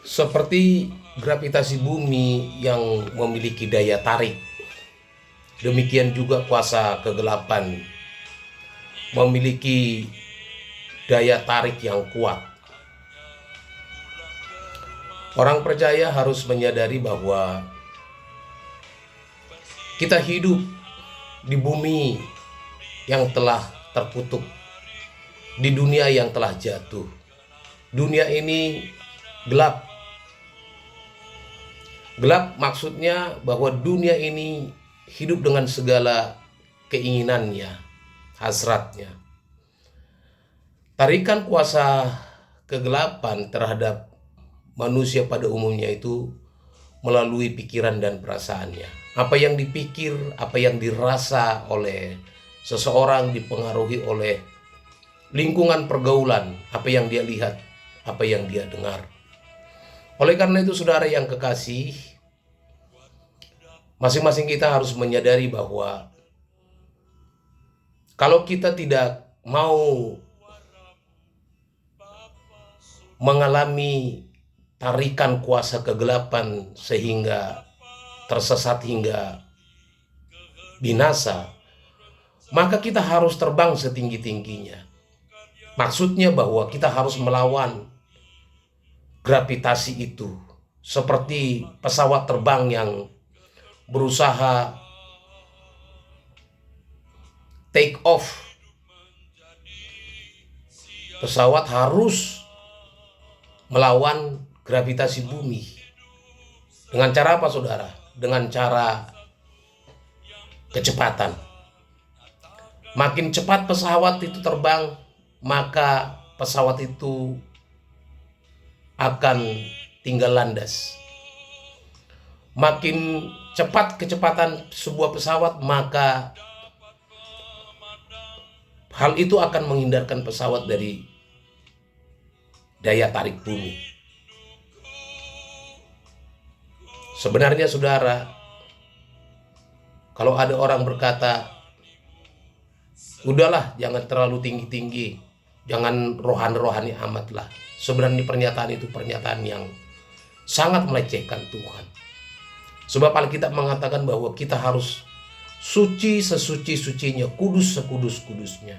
Seperti gravitasi bumi yang memiliki daya tarik, demikian juga kuasa kegelapan memiliki daya tarik yang kuat. Orang percaya harus menyadari bahwa kita hidup di bumi yang telah terkutuk, di dunia yang telah jatuh. Dunia ini gelap. Gelap maksudnya bahwa dunia ini hidup dengan segala keinginannya, hasratnya. Tarikan kuasa kegelapan terhadap manusia pada umumnya itu melalui pikiran dan perasaannya. Apa yang dipikir, apa yang dirasa oleh seseorang dipengaruhi oleh lingkungan pergaulan, apa yang dia lihat, apa yang dia dengar. Oleh karena itu, saudara yang kekasih, masing-masing kita harus menyadari bahwa kalau kita tidak mau mengalami tarikan kuasa kegelapan sehingga tersesat hingga binasa, maka kita harus terbang setinggi-tingginya. Maksudnya bahwa kita harus melawan gravitasi itu, seperti pesawat terbang yang berusaha take off. Pesawat harus melawan gravitasi bumi. Dengan cara apa, saudara? Dengan cara kecepatan. Makin cepat pesawat itu terbang, maka pesawat itu akan tinggal landas. Makin cepat kecepatan sebuah pesawat, maka hal itu akan menghindarkan pesawat dari daya tarik bumi. Sebenarnya, saudara, kalau ada orang berkata, udahlah, jangan terlalu tinggi-tinggi, jangan rohani-rohani amat lah. Sebenarnya pernyataan itu pernyataan yang sangat melecehkan Tuhan. Sebab Alkitab mengatakan bahwa kita harus suci sesuci-sucinya, kudus sekudus-kudusnya.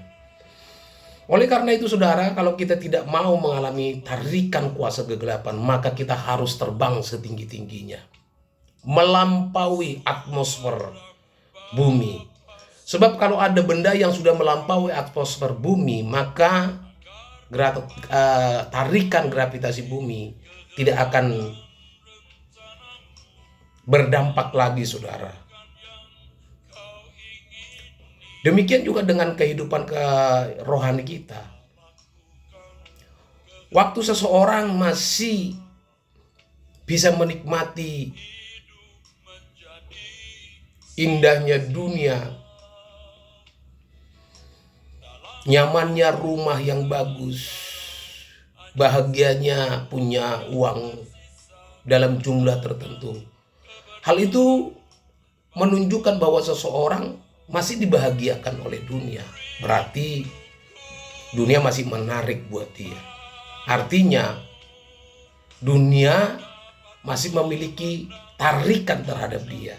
Oleh karena itu, saudara, kalau kita tidak mau mengalami tarikan kuasa kegelapan, maka kita harus terbang setinggi-tingginya, melampaui atmosfer bumi. Sebab kalau ada benda yang sudah melampaui atmosfer bumi, maka tarikan gravitasi bumi tidak akan berdampak lagi, saudara. Demikian juga dengan kehidupan rohani kita. Waktu seseorang masih bisa menikmati indahnya dunia, nyamannya rumah yang bagus, bahagianya punya uang dalam jumlah tertentu, hal itu menunjukkan bahwa seseorang masih dibahagiakan oleh dunia. Berarti dunia masih menarik buat dia. Artinya dunia masih memiliki tarikan terhadap dia.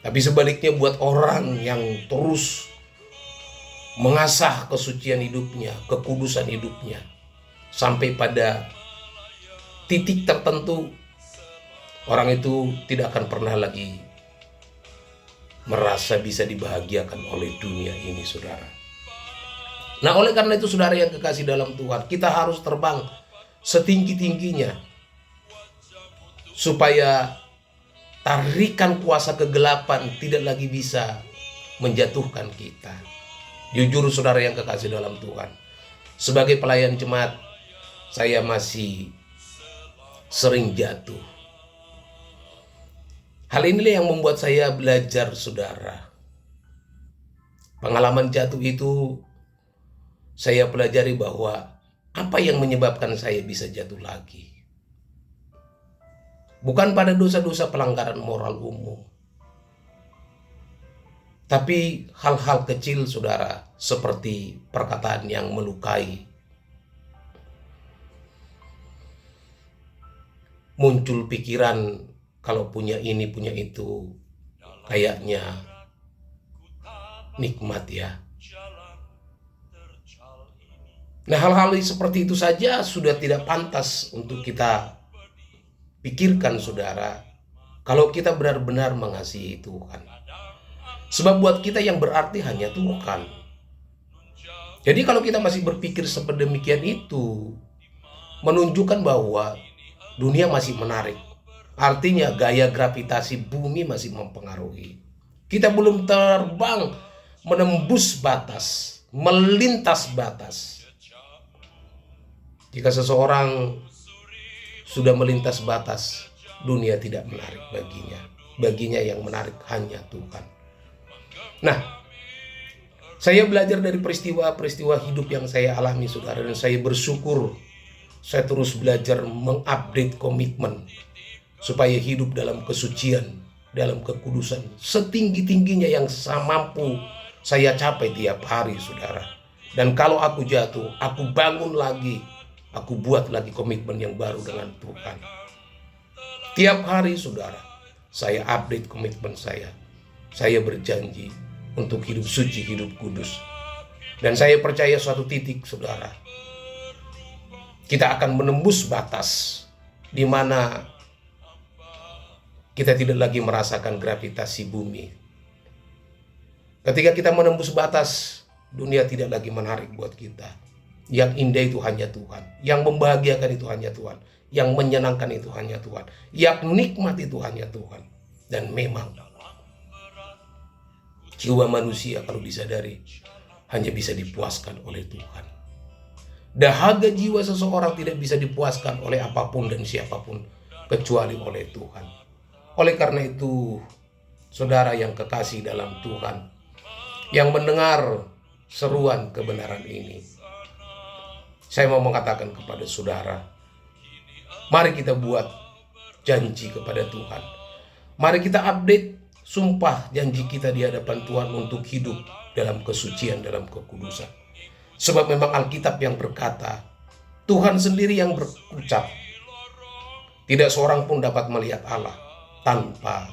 Tapi sebaliknya, buat orang yang terus mengasah kesucian hidupnya, kekudusan hidupnya, sampai pada titik tertentu, orang itu tidak akan pernah lagi merasa bisa dibahagiakan oleh dunia ini, saudara. Nah, oleh karena itu, saudara yang kekasih dalam Tuhan, kita harus terbang setinggi-tingginya supaya tarikan kuasa kegelapan tidak lagi bisa menjatuhkan kita. Jujur, saudara yang kekasih dalam Tuhan, sebagai pelayan jemaat, saya masih sering jatuh. Hal inilah yang membuat saya belajar, saudara. Pengalaman jatuh itu saya pelajari bahwa apa yang menyebabkan saya bisa jatuh lagi. Bukan pada dosa-dosa pelanggaran moral umum, tapi hal-hal kecil, saudara, seperti perkataan yang melukai, muncul pikiran kalau punya ini punya itu kayaknya nikmat ya. Nah, hal-hal seperti itu saja sudah tidak pantas untuk kita pikirkan, saudara, kalau kita benar-benar mengasihi Tuhan. Sebab buat kita yang berarti hanya Tuhan. Jadi kalau kita masih berpikir sedemikian itu, menunjukkan bahwa dunia masih menarik. Artinya gaya gravitasi bumi masih mempengaruhi. Kita belum terbang menembus batas, melintas batas. Jika seseorang sudah melintas batas, dunia tidak menarik baginya. Baginya yang menarik hanya Tuhan. Nah, saya belajar dari peristiwa-peristiwa hidup yang saya alami, saudara, dan saya bersyukur saya terus belajar mengupdate komitmen supaya hidup dalam kesucian, dalam kekudusan setinggi-tingginya yang mampu saya capai tiap hari, saudara. Dan kalau aku jatuh, aku bangun lagi, aku buat lagi komitmen yang baru dengan Tuhan. Tiap hari, saudara, saya update komitmen saya. Saya berjanji untuk hidup suci, hidup kudus. Dan saya percaya suatu titik, saudara, kita akan menembus batas di mana kita tidak lagi merasakan gravitasi bumi. Ketika kita menembus batas, dunia tidak lagi menarik buat kita. Yang indah itu hanya Tuhan. Yang membahagiakan itu hanya Tuhan. Yang menyenangkan itu hanya Tuhan. Yang nikmat itu hanya Tuhan. Dan memang jiwa manusia kalau disadari hanya bisa dipuaskan oleh Tuhan. Dahaga jiwa seseorang tidak bisa dipuaskan oleh apapun dan siapapun kecuali oleh Tuhan. Oleh karena itu, saudara yang kekasih dalam Tuhan, yang mendengar seruan kebenaran ini, saya mau mengatakan kepada saudara, mari kita buat janji kepada Tuhan. Mari kita update sumpah janji kita di hadapan Tuhan untuk hidup dalam kesucian, dalam kekudusan. Sebab memang Alkitab yang berkata, Tuhan sendiri yang berucap, tidak seorang pun dapat melihat Allah tanpa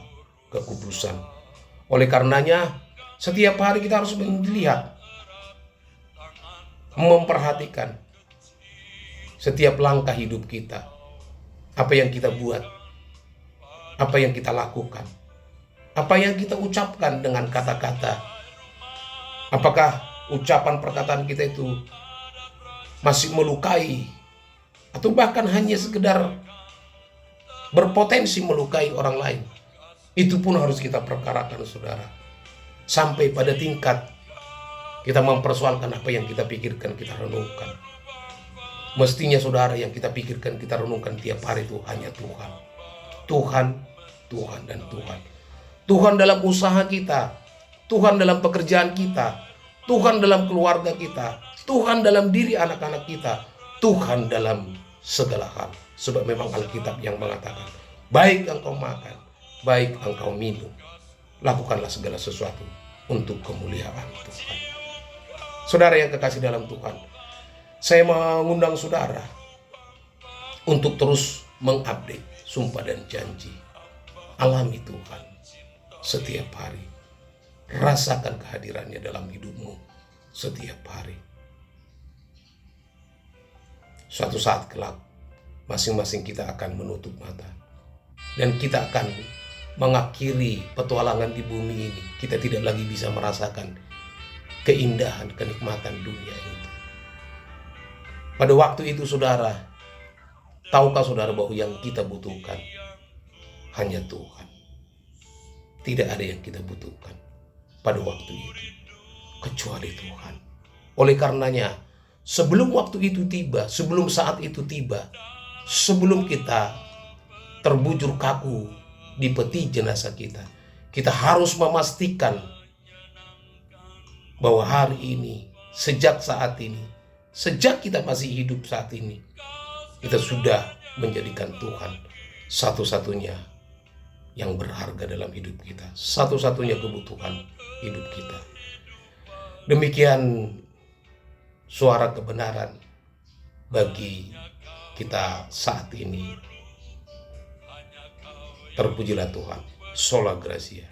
kekudusan. Oleh karenanya, setiap hari kita harus melihat, memperhatikan setiap langkah hidup kita. Apa yang kita buat, apa yang kita lakukan, apa yang kita ucapkan dengan kata-kata. Apakah ucapan perkataan kita itu masih melukai atau bahkan hanya sekedar berpotensi melukai orang lain? Itu pun harus kita perkarakan, saudara. Sampai pada tingkat kita mempersoalkan apa yang kita pikirkan, kita renungkan. Mestinya, saudara, yang kita pikirkan, kita renungkan tiap hari itu hanya Tuhan. Tuhan, Tuhan, dan Tuhan. Tuhan dalam usaha kita, Tuhan dalam pekerjaan kita, Tuhan dalam keluarga kita, Tuhan dalam diri anak-anak kita, Tuhan dalam segala hal. Sebab memang Alkitab yang mengatakan, baik engkau makan, baik engkau minum, lakukanlah segala sesuatu untuk kemuliaan Tuhan. Saudara yang kekasih dalam Tuhan, saya mengundang saudara untuk terus mengupdate sumpah dan janji. Alami Tuhan setiap hari. Rasakan kehadirannya dalam hidupmu setiap hari. Suatu saat kelak, masing-masing kita akan menutup mata. Dan kita akan mengakhiri petualangan di bumi ini. Kita tidak lagi bisa merasakan keindahan, kenikmatan dunia itu. Pada waktu itu, saudara, tahukah saudara bahwa yang kita butuhkan hanya Tuhan. Tidak ada yang kita butuhkan pada waktu itu kecuali Tuhan. Oleh karenanya, sebelum waktu itu tiba, sebelum saat itu tiba, sebelum kita terbujur kaku di peti jenazah kita, kita harus memastikan bahwa hari ini, sejak saat ini, sejak kita masih hidup saat ini, kita sudah menjadikan Tuhan satu-satunya yang berharga dalam hidup kita, satu-satunya kebutuhan hidup kita. Demikian suara kebenaran bagi kita saat ini. Terpujilah Tuhan. Sola Gracia.